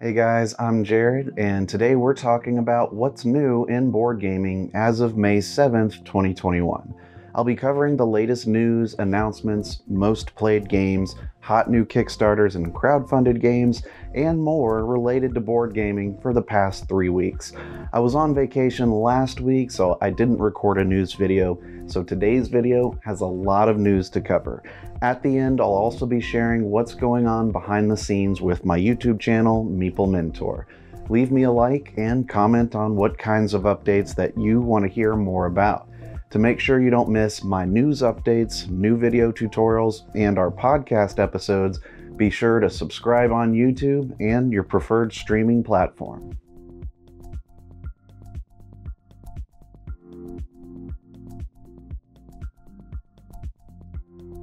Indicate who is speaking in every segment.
Speaker 1: Hey guys, I'm Jared, and today we're talking about what's new in board gaming as of May 7th, 2021. I'll be covering the latest news, announcements, most played games, hot new Kickstarters and crowdfunded games, and more related to board gaming for the past 3 weeks. I was on vacation last week, so I didn't record a news video, so today's video has a lot of news to cover. At the end, I'll also be sharing what's going on behind the scenes with my YouTube channel, Meeple Mentor. Leave me a like and comment on what kinds of updates that you want to hear more about. To make sure you don't miss my news updates, new video tutorials, and our podcast episodes, be sure to subscribe on YouTube and your preferred streaming platform.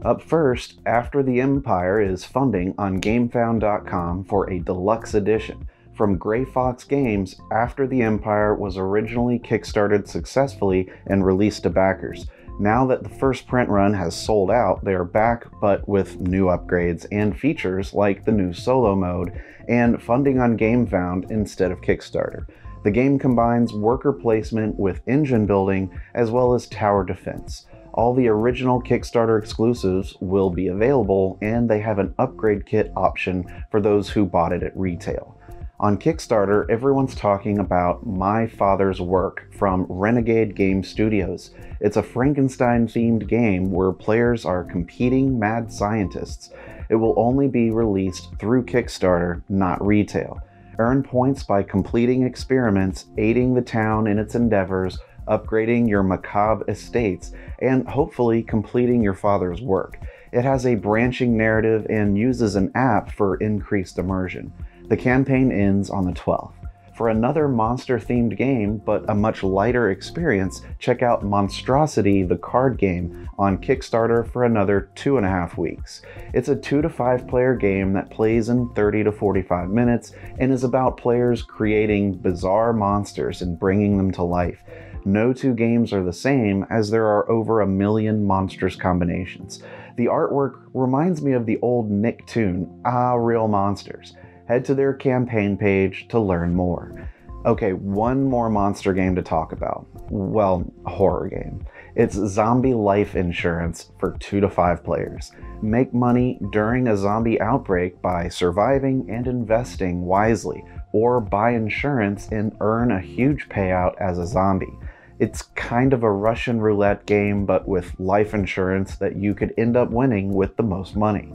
Speaker 1: Up first, After the Empire is funding on GameFound.com for a deluxe edition. From Gray Fox Games, After the Empire was originally kickstarted successfully and released to backers. Now that the first print run has sold out, they are back, but with new upgrades and features like the new solo mode and funding on GameFound instead of Kickstarter. The game combines worker placement with engine building as well as tower defense. All the original Kickstarter exclusives will be available, and they have an upgrade kit option for those who bought it at retail. On Kickstarter, everyone's talking about My Father's Work from Renegade Game Studios. It's a Frankenstein-themed game where players are competing mad scientists. It will only be released through Kickstarter, not retail. Earn points by completing experiments, aiding the town in its endeavors, upgrading your macabre estates, and hopefully completing your father's work. It has a branching narrative and uses an app for increased immersion. The campaign ends on the 12th. For another monster-themed game, but a much lighter experience, check out Monstrosity the card game on Kickstarter for another 2.5 weeks. It's a 2 to 5 player game that plays in 30 to 45 minutes and is about players creating bizarre monsters and bringing them to life. No two games are the same, as there are over 1 million monstrous combinations. The artwork reminds me of the old Nicktoon, Real Monsters. Head to their campaign page to learn more. Okay, one more monster game to talk about. Well, a horror game. It's Zombie Life Insurance for 2 to 5 players. Make money during a zombie outbreak by surviving and investing wisely, or buy insurance and earn a huge payout as a zombie. It's kind of a Russian roulette game, but with life insurance that you could end up winning with the most money.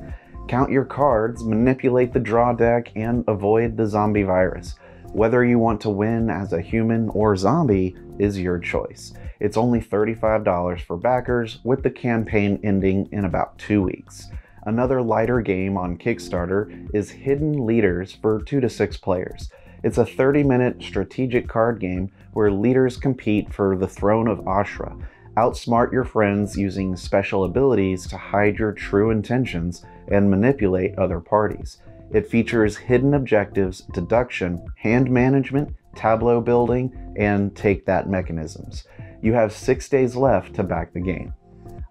Speaker 1: Count your cards, manipulate the draw deck, and avoid the zombie virus. Whether you want to win as a human or zombie is your choice. It's only $35 for backers, with the campaign ending in about 2 weeks. Another lighter game on Kickstarter is Hidden Leaders for 2 to 6 players. It's a 30-minute strategic card game where leaders compete for the throne of Ashra. Outsmart your friends using special abilities to hide your true intentions and manipulate other parties. It features hidden objectives, deduction, hand management, tableau building, and take that mechanisms. You have 6 days left to back the game.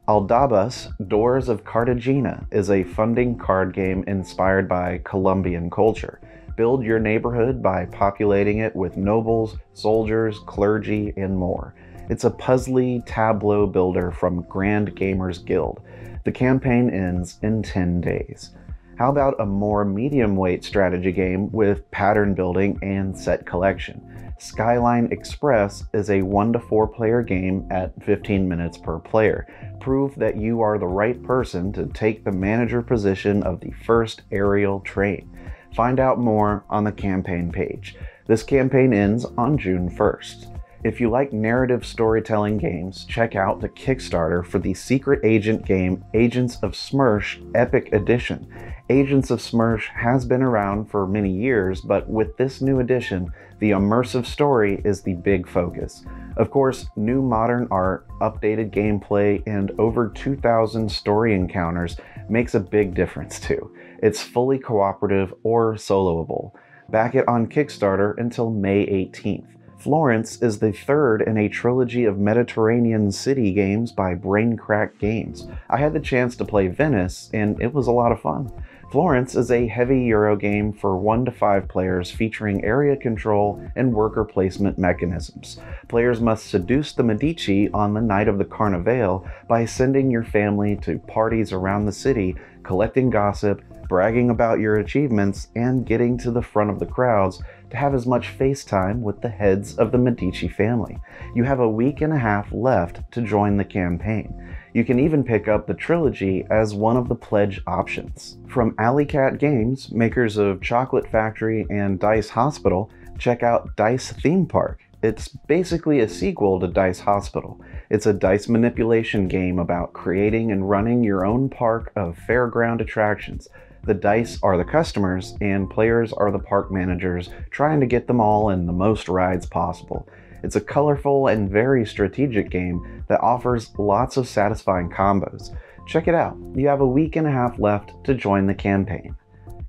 Speaker 1: Aldabas, Doors of Cartagena is a funding card game inspired by Colombian culture. Build your neighborhood by populating it with nobles, soldiers, clergy, and more. It's a puzzly tableau builder from Grand Gamers Guild. The campaign ends in 10 days. How about a more medium-weight strategy game with pattern building and set collection? Skyline Express is a 1 to 4 player game at 15 minutes per player. Prove that you are the right person to take the manager position of the first aerial train. Find out more on the campaign page. This campaign ends on June 1st. If you like narrative storytelling games, check out the Kickstarter for the secret agent game Agents of Smersh Epic Edition. Agents of Smersh has been around for many years, but with this new edition, the immersive story is the big focus. Of course, new modern art, updated gameplay, and over 2,000 story encounters makes a big difference too. It's fully cooperative or soloable. Back it on Kickstarter until May 18th. Florence is the third in a trilogy of Mediterranean city games by Braincrack Games. I had the chance to play Venice, and it was a lot of fun. Florence is a heavy Euro game for 1 to 5 players featuring area control and worker placement mechanisms. Players must seduce the Medici on the night of the Carnival by sending your family to parties around the city, collecting gossip, bragging about your achievements, and getting to the front of the crowds to have as much face time with the heads of the Medici family. You have a week and a half left to join the campaign. You can even pick up the trilogy as one of the pledge options. From Alley Cat Games, makers of Chocolate Factory and Dice Hospital, check out Dice Theme Park. It's basically a sequel to Dice Hospital. It's a dice manipulation game about creating and running your own park of fairground attractions. The dice are the customers, and players are the park managers, trying to get them all in the most rides possible. It's a colorful and very strategic game that offers lots of satisfying combos. Check it out. You have a week and a half left to join the campaign.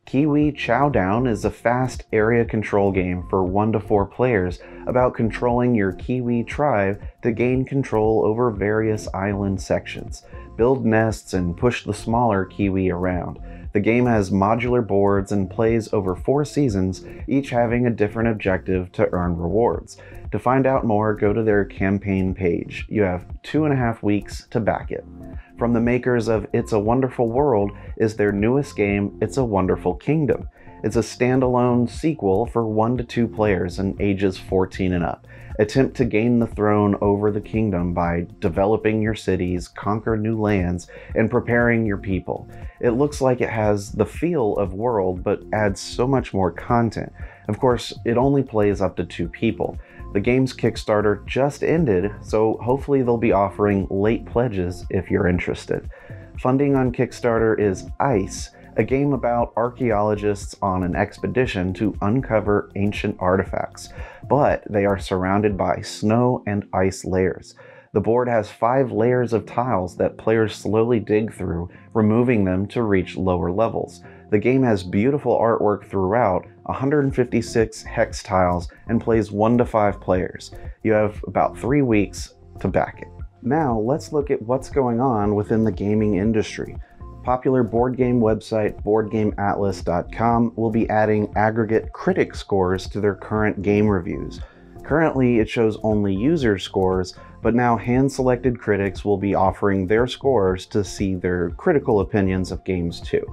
Speaker 1: Kiwi Chowdown is a fast area control game for 1 to 4 players about controlling your Kiwi tribe to gain control over various island sections, build nests, and push the smaller Kiwi around. The game has modular boards and plays over 4 seasons, each having a different objective to earn rewards. To find out more, go to their campaign page. You have 2.5 weeks to back it. From the makers of It's a Wonderful World is their newest game, It's a Wonderful Kingdom. It's a standalone sequel for 1 to 2 players and ages 14 and up. Attempt to gain the throne over the kingdom by developing your cities, conquer new lands, and preparing your people. It looks like it has the feel of World, but adds so much more content. Of course, it only plays up to 2 people. The game's Kickstarter just ended, so hopefully they'll be offering late pledges if you're interested. Funding on Kickstarter is ICE, a game about archaeologists on an expedition to uncover ancient artifacts, but they are surrounded by snow and ice layers. The board has 5 layers of tiles that players slowly dig through, removing them to reach lower levels. The game has beautiful artwork throughout, 156 hex tiles, and plays 1 to 5 players. You have about 3 weeks to back it. Now let's look at what's going on within the gaming industry. Popular board game website BoardGameAtlas.com will be adding aggregate critic scores to their current game reviews. Currently, it shows only user scores, but now hand-selected critics will be offering their scores to see their critical opinions of games too.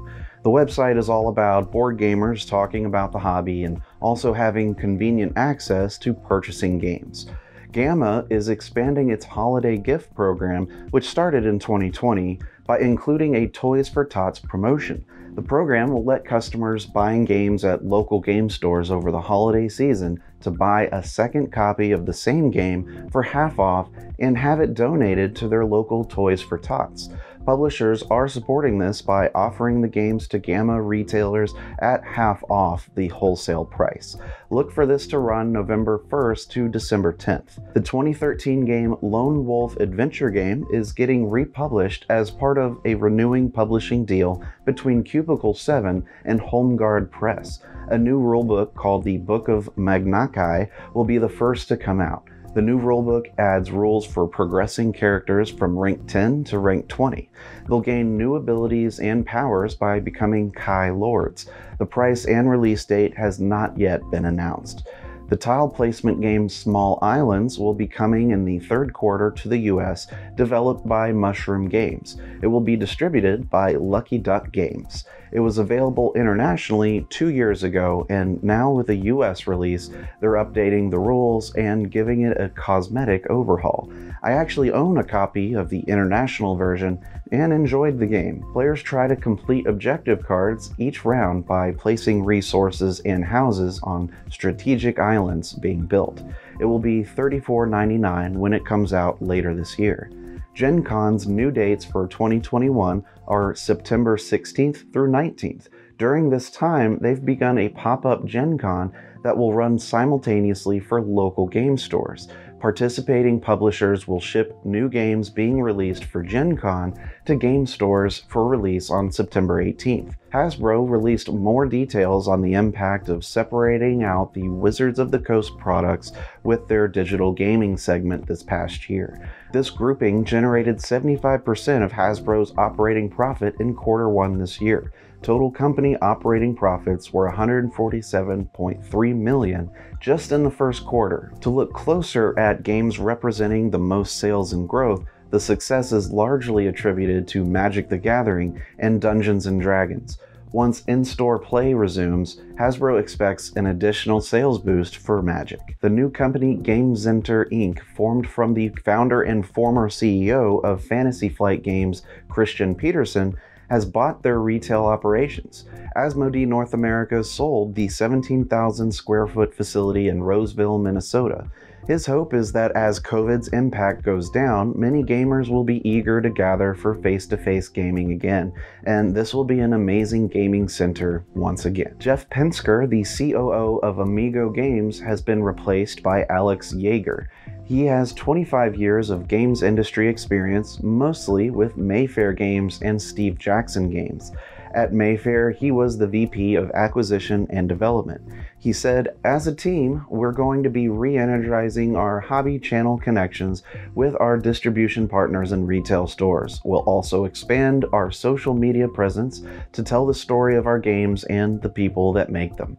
Speaker 1: The website is all about board gamers talking about the hobby and also having convenient access to purchasing games. Gamma is expanding its holiday gift program, which started in 2020, by including a Toys for Tots promotion. The program will let customers buying games at local game stores over the holiday season to buy a second copy of the same game for half off and have it donated to their local Toys for Tots. Publishers are supporting this by offering the games to Gamma retailers at half off the wholesale price. Look for this to run November 1st to December 10th. The 2013 game Lone Wolf Adventure Game is getting republished as part of a renewing publishing deal between Cubicle 7 and HomeGuard Press. A new rulebook called the Book of Magnakai will be the first to come out. The new rulebook adds rules for progressing characters from rank 10 to rank 20. They'll gain new abilities and powers by becoming Kai Lords. The price and release date has not yet been announced. The tile placement game Small Islands will be coming in the 3rd quarter to the US, developed by Mushroom Games. It will be distributed by Lucky Duck Games. It was available internationally 2 years ago, and now with a US release, they're updating the rules and giving it a cosmetic overhaul. I actually own a copy of the international version and enjoyed the game. Players try to complete objective cards each round by placing resources and houses on strategic islands being built. It will be $34.99 when it comes out later this year. Gen Con's new dates for 2021 are September 16th through 19th. During this time, they've begun a pop-up Gen Con that will run simultaneously for local game stores. Participating publishers will ship new games being released for Gen Con to game stores for release on September 18th. Hasbro released more details on the impact of separating out the Wizards of the Coast products with their digital gaming segment this past year. This grouping generated 75% of Hasbro's operating profit in Q1 this year. total company operating profits were $147.3 million just in the first quarter. To look closer at games representing the most sales and growth, the success is largely attributed to Magic the Gathering and Dungeons & Dragons. Once in-store play resumes, Hasbro expects an additional sales boost for Magic. The new company Game Center Inc., formed from the founder and former CEO of Fantasy Flight Games, Christian Peterson, has bought their retail operations. Asmodee North America sold the 17,000 square foot facility in Roseville, Minnesota. His hope is that as COVID's impact goes down, many gamers will be eager to gather for face-to-face gaming again, and this will be an amazing gaming center once again. Jeff Pensker, the COO of Amigo Games, has been replaced by Alex Yeager. He has 25 years of games industry experience, mostly with Mayfair Games and Steve Jackson Games. At Mayfair, he was the VP of Acquisition and Development. He said, "As a team, we're going to be re-energizing our hobby channel connections with our distribution partners and retail stores. We'll also expand our social media presence to tell the story of our games and the people that make them."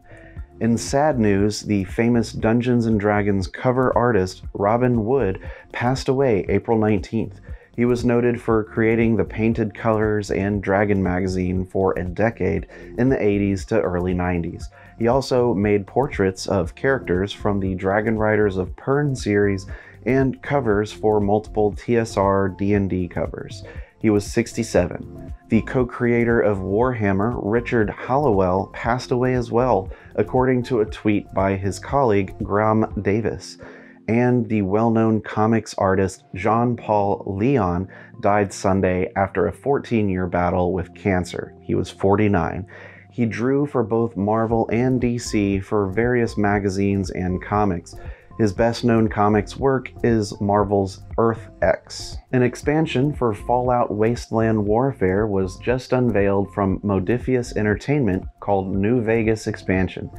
Speaker 1: In sad news, the famous Dungeons & Dragons cover artist Robin Wood passed away April 19th. He was noted for creating the Painted Colors and Dragon magazine for a decade in the 80s to early 90s. He also made portraits of characters from the Dragon Riders of Pern series and covers for multiple TSR D&D covers. He was 67. The co-creator of Warhammer, Richard Hollowell, passed away as well, according to a tweet by his colleague Graham Davis. And the well-known comics artist Jean-Paul Leon died Sunday after a 14-year battle with cancer. He was 49. He drew for both Marvel and DC for various magazines and comics. His best-known comics work is Marvel's Earth X. An expansion for Fallout Wasteland Warfare was just unveiled from Modiphius Entertainment called New Vegas Expansion.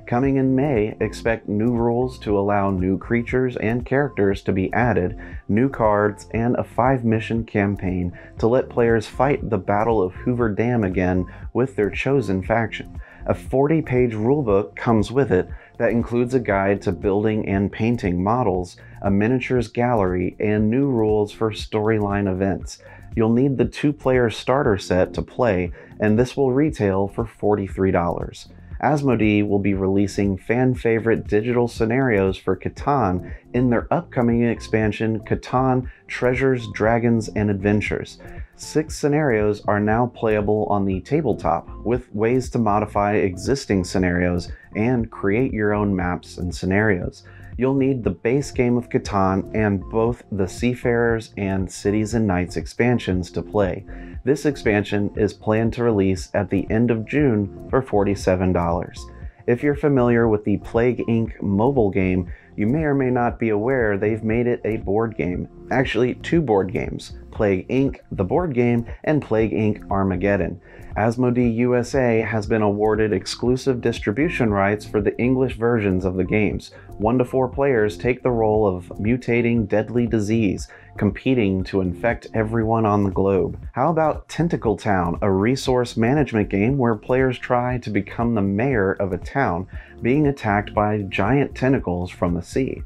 Speaker 1: Coming in May, expect new rules to allow new creatures and characters to be added, new cards, and a 5-mission campaign to let players fight the Battle of Hoover Dam again with their chosen faction. A 40-page rulebook comes with it that includes a guide to building and painting models, a miniatures gallery, and new rules for storyline events. You'll need the 2-player starter set to play, and this will retail for $43. Asmodee will be releasing fan-favorite digital scenarios for Catan in their upcoming expansion, Catan Treasures, Dragons, and Adventures. 6 scenarios are now playable on the tabletop, with ways to modify existing scenarios and create your own maps and scenarios. You'll need the base game of Catan and both the Seafarers and Cities and Knights expansions to play. This expansion is planned to release at the end of June for $47. If you're familiar with the Plague Inc. mobile game, you may or may not be aware they've made it a board game. Actually, 2 board games, Plague Inc., the board game, and Plague Inc. Armageddon. Asmodee USA has been awarded exclusive distribution rights for the English versions of the games. 1 to 4 players take the role of mutating deadly disease, competing to infect everyone on the globe. How about Tentacle Town, a resource management game where players try to become the mayor of a town being attacked by giant tentacles from the sea?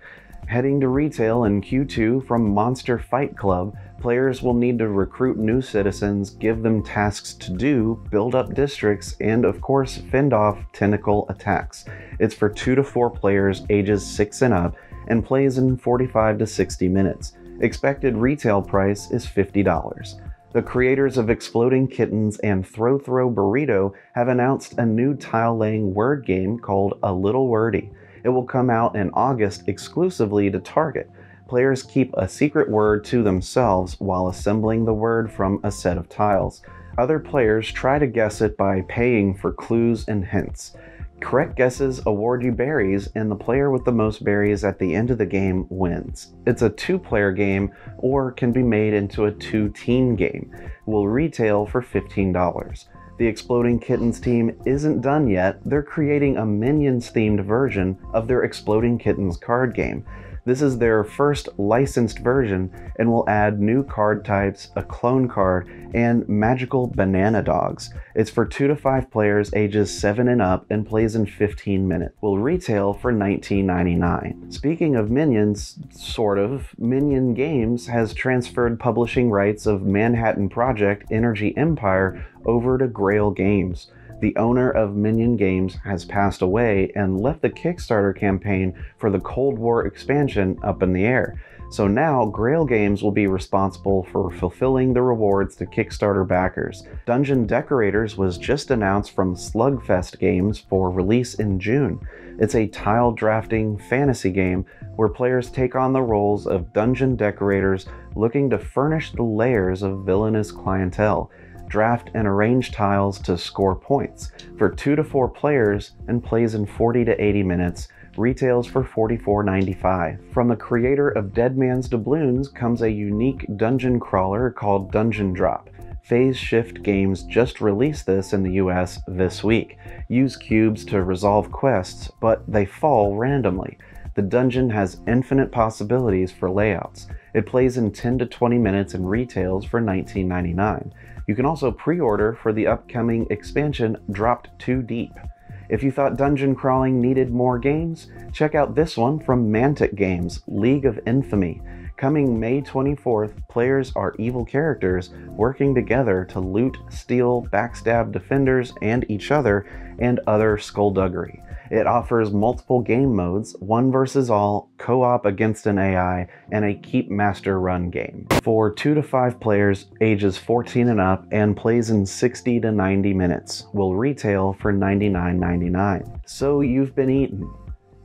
Speaker 1: Heading to retail in Q2 from Monster Fight Club, players will need to recruit new citizens, give them tasks to do, build up districts, and of course fend off tentacle attacks. It's for 2 to 4 players ages 6 and up and plays in 45 to 60 minutes. Expected retail price is $50. The creators of Exploding Kittens and Throw Burrito have announced a new tile-laying word game called A Little Wordy. It will come out in August exclusively to Target. Players keep a secret word to themselves while assembling the word from a set of tiles. Other players try to guess it by paying for clues and hints. Correct guesses award you berries, and the player with the most berries at the end of the game wins. It's a 2-player game or can be made into a 2-team game. It will retail for $15. The Exploding Kittens team isn't done yet. They're creating a Minions-themed version of their Exploding Kittens card game. This is their first licensed version and will add new card types, a clone card, and magical banana dogs. It's for 2 to 5 players ages 7 and up and plays in 15 minutes. Will retail for $19.99. Speaking of Minions, sort of, Minion Games has transferred publishing rights of Manhattan Project Energy Empire over to Grail Games. The owner of Minion Games has passed away and left the Kickstarter campaign for the Cold War expansion up in the air. So now Grail Games will be responsible for fulfilling the rewards to Kickstarter backers. Dungeon Decorators was just announced from Slugfest Games for release in June. It's a tile drafting fantasy game where players take on the roles of dungeon decorators looking to furnish the layers of villainous clientele. Draft and arrange tiles to score points. For 2 to 4 players and plays in 40 to 80 minutes, retails for $44.95. From the creator of Dead Man's Doubloons comes a unique dungeon crawler called Dungeon Drop. Phase Shift Games just released this in the US this week. Use cubes to resolve quests, but they fall randomly. The dungeon has infinite possibilities for layouts. It plays in 10 to 20 minutes and retails for $19.99. You can also pre-order for the upcoming expansion Dropped Too Deep. If you thought dungeon crawling needed more games, check out this one from Mantic Games, League of Infamy. Coming May 24th, players are evil characters working together to loot, steal, backstab defenders and each other, and other skullduggery. It offers multiple game modes, 1 versus all, co-op against an AI, and a keep master run game. For 2 to 5 players, ages 14 and up, and plays in 60 to 90 minutes. Will retail for $99.99. So you've been eaten.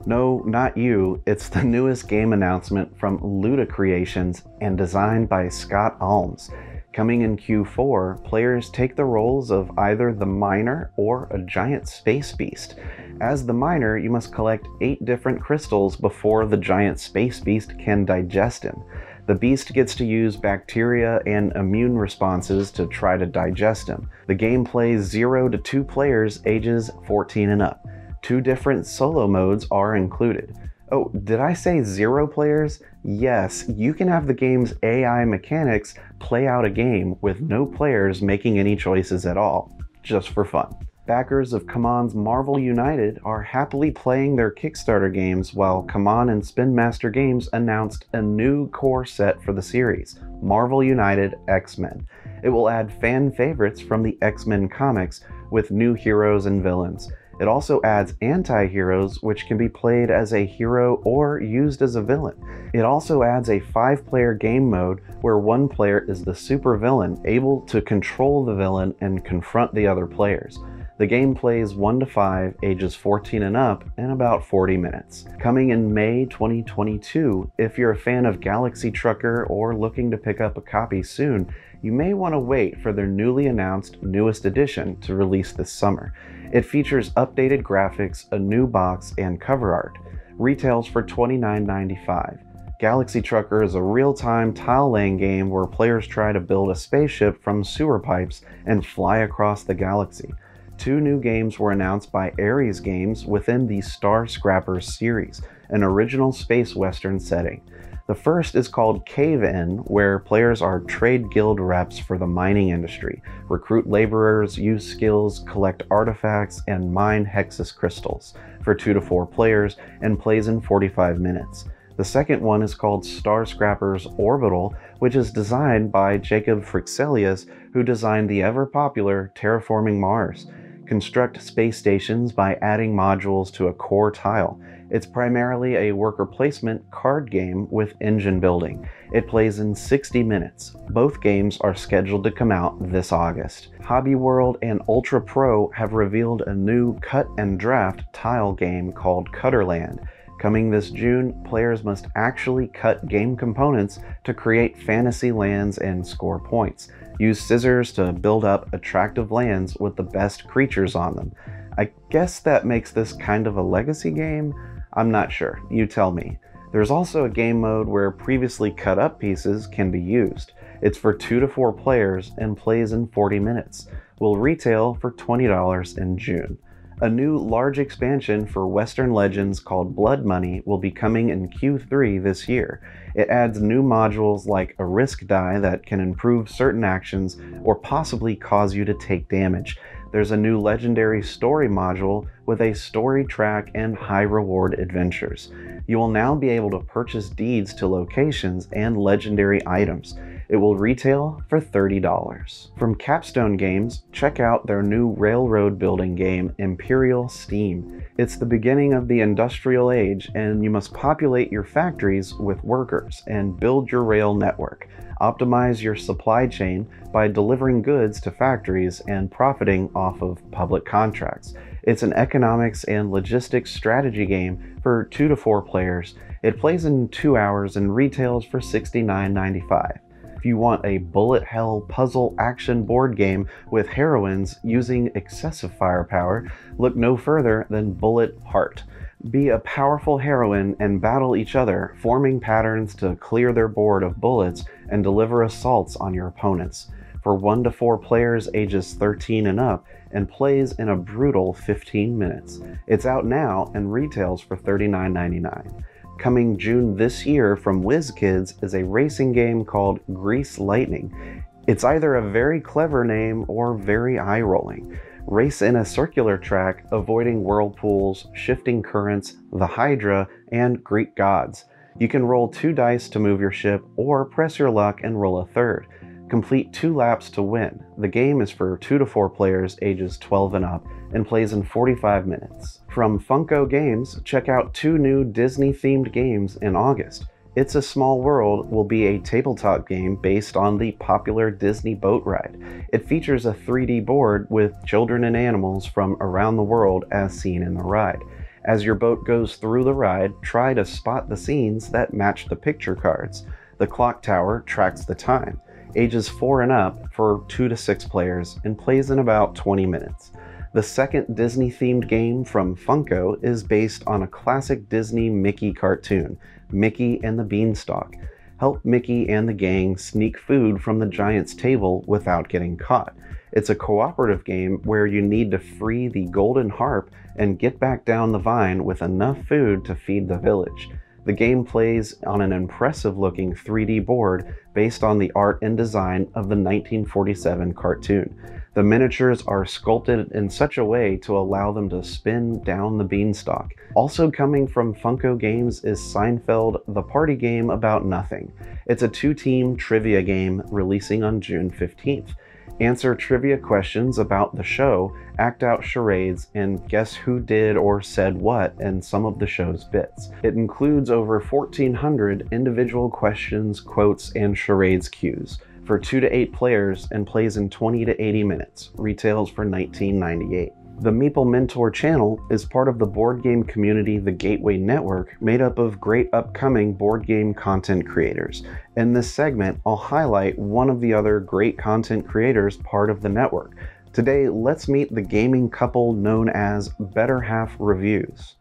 Speaker 1: No, not you. It's the newest game announcement from Luda Creations and designed by Scott Alms. Coming in Q4, players take the roles of either the miner or a giant space beast. As the miner, you must collect 8 different crystals before the giant space beast can digest him. The beast gets to use bacteria and immune responses to try to digest him. The game plays 0 to 2 players ages 14 and up. 2 different solo modes are included. Oh, did I say 0 players? Yes, you can have the game's AI mechanics play out a game with no players making any choices at all, just for fun. Backers of CMON's Marvel United are happily playing their Kickstarter games while CMON and Spin Master Games announced a new core set for the series, Marvel United X-Men. It will add fan favorites from the X-Men comics with new heroes and villains. It also adds anti-heroes, which can be played as a hero or used as a villain. It also adds a 5-player game mode where one player is the supervillain, able to control the villain and confront the other players. The game plays 1 to 5, ages 14 and up, in about 40 minutes. Coming in May 2022, if you're a fan of Galaxy Trucker or looking to pick up a copy soon, you may want to wait for their newly announced newest edition to release this summer. It features updated graphics, a new box, and cover art. Retails for $29.95. Galaxy Trucker is a real-time tile-laying game where players try to build a spaceship from sewer pipes and fly across the galaxy. 2 new games were announced by Ares Games within the Star Scrappers series, an original space western setting. The first is called Cave In, where players are trade guild reps for the mining industry, recruit laborers, use skills, collect artifacts, and mine Hexus crystals for 2 to 4 players and plays in 45 minutes. The second one is called Star Scrappers Orbital, which is designed by Jacob Frixelius, who designed the ever-popular Terraforming Mars. Construct space stations by adding modules to a core tile. It's primarily a worker placement card game with engine building. It plays in 60 minutes. Both games are scheduled to come out this August. Hobby World and Ultra Pro have revealed a new cut and draft tile game called Cutterland. Coming this June, players must actually cut game components to create fantasy lands and score points. Use scissors to build up attractive lands with the best creatures on them. I guess that makes this kind of a legacy game? I'm not sure, you tell me. There's also a game mode where previously cut up pieces can be used. It's for 2 to 4 players and plays in 40 minutes. Will retail for $20 in June. A new large expansion for Western Legends called Blood Money will be coming in Q3 this year. It adds new modules like a risk die that can improve certain actions or possibly cause you to take damage. There's a new legendary story module with a story track and high reward adventures. You will now be able to purchase deeds to locations and legendary items. It will retail for $30. From Capstone Games, check out their new railroad building game, Imperial Steam. It's the beginning of the industrial age, and you must populate your factories with workers and build your rail network. Optimize your supply chain by delivering goods to factories and profiting off of public contracts. It's an economics and logistics strategy game for 2 to 4 players. It plays in 2 hours and retails for $69.95. If you want a bullet hell puzzle action board game with heroines using excessive firepower, look no further than Bullet Heart. Be a powerful heroine and battle each other, forming patterns to clear their board of bullets and deliver assaults on your opponents. For 1 to 4 players ages 13 and up, and plays in a brutal 15 minutes. It's out now and retails for $39.99. Coming June this year from WizKids is a racing game called Grease Lightning. It's either a very clever name or very eye-rolling. Race in a circular track, avoiding whirlpools, shifting currents, the Hydra, and Greek gods. You can roll 2 dice to move your ship, or press your luck and roll a third. Complete 2 laps to win. The game is for 2 to 4 players ages 12 and up, and plays in 45 minutes. From Funko Games, check out 2 new Disney-themed games in August. It's a Small World will be a tabletop game based on the popular Disney boat ride. It features a 3D board with children and animals from around the world as seen in the ride. As your boat goes through the ride, try to spot the scenes that match the picture cards. The clock tower tracks the time. Ages 4 and up for 2 to 6 players, and plays in about 20 minutes. The second Disney-themed game from Funko is based on a classic Disney Mickey cartoon, Mickey and the Beanstalk. Help Mickey and the gang sneak food from the giant's table without getting caught. It's a cooperative game where you need to free the golden harp and get back down the vine with enough food to feed the village. The game plays on an impressive-looking 3D board based on the art and design of the 1947 cartoon. The miniatures are sculpted in such a way to allow them to spin down the beanstalk. Also coming from Funko Games is Seinfeld, the party game about nothing. It's a 2-team trivia game releasing on June 15th. Answer trivia questions about the show, act out charades, and guess who did or said what in some of the show's bits. It includes over 1,400 individual questions, quotes, and charades cues for 2 to 8 players and plays in 20 to 80 minutes. Retails for $19.98. The Meeple Mentor Channel is part of the board game community The Gateway Network, made up of great upcoming board game content creators. In this segment, I'll highlight one of the other great content creators part of the network. Today, let's meet the gaming couple known as Better Half Reviews.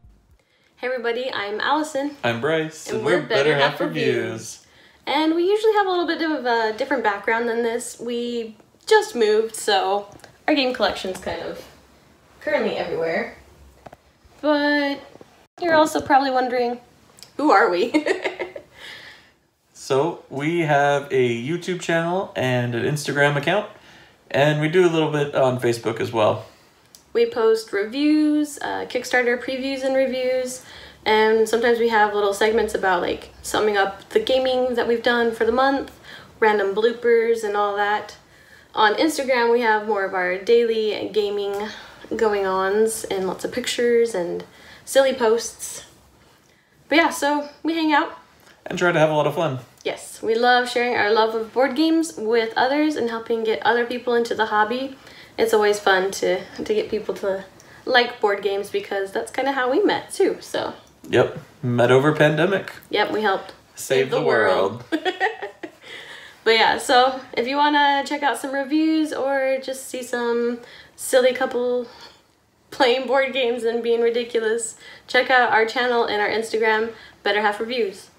Speaker 2: Hey everybody, I'm Allison.
Speaker 3: I'm Bryce,
Speaker 2: and we're Better Half Reviews. And we usually have a little bit of a different background than this. We just moved, so our game collection's kind of currently everywhere. But you're also probably wondering, who are we?
Speaker 3: So we have a YouTube channel and an Instagram account, and we do a little bit on Facebook as well.
Speaker 2: We post reviews, Kickstarter previews and reviews, and sometimes we have little segments about like summing up the gaming that we've done for the month, random bloopers and all that. On Instagram we have more of our daily gaming going-ons and lots of pictures and silly posts. But yeah, so we hang out
Speaker 3: and try to have a lot of fun.
Speaker 2: Yes, we love sharing our love of board games with others and helping get other people into the hobby. It's always fun to get people to like board games because that's kind of how we met too, so.
Speaker 3: Yep, met over pandemic.
Speaker 2: Yep, we helped
Speaker 3: save the world.
Speaker 2: But yeah, so if you want to check out some reviews or just see some silly couple playing board games and being ridiculous, check out our channel and our Instagram, Better Half Reviews.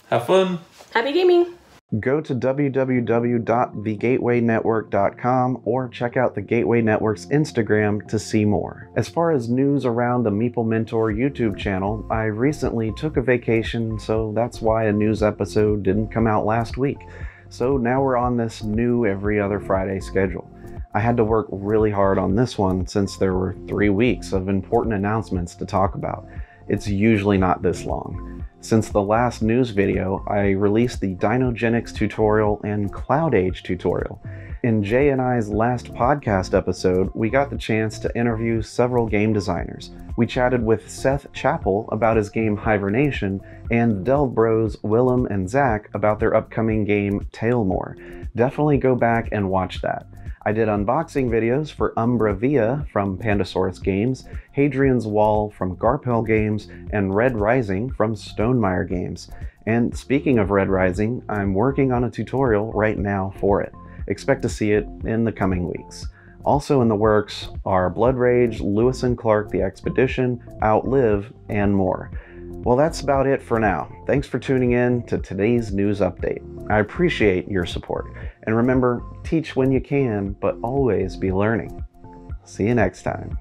Speaker 3: Have fun.
Speaker 2: Happy gaming.
Speaker 1: Go to www.thegatewaynetwork.com or check out the Gateway Network's Instagram to see more. As far as news around the Meeple Mentor YouTube channel, I recently took a vacation, so that's why a news episode didn't come out last week. So now we're on this new every other Friday schedule. I had to work really hard on this one since there were 3 weeks of important announcements to talk about. It's usually not this long. Since the last news video, I released the Dinogenics tutorial and Cloud Age tutorial. In Jay and I's last podcast episode, we got the chance to interview several game designers. We chatted with Seth Chappell about his game Hibernation, and Delve Bros Willem and Zach about their upcoming game Tailmore. Definitely go back and watch that. I did unboxing videos for Umbra Via from Pandasaurus Games, Hadrian's Wall from Garpel Games, and Red Rising from Stonemaier Games. And speaking of Red Rising, I'm working on a tutorial right now for it. Expect to see it in the coming weeks. Also in the works are Blood Rage, Lewis and Clark The Expedition, Outlive, and more. Well, that's about it for now. Thanks for tuning in to today's news update. I appreciate your support. And remember, teach when you can, but always be learning. See you next time.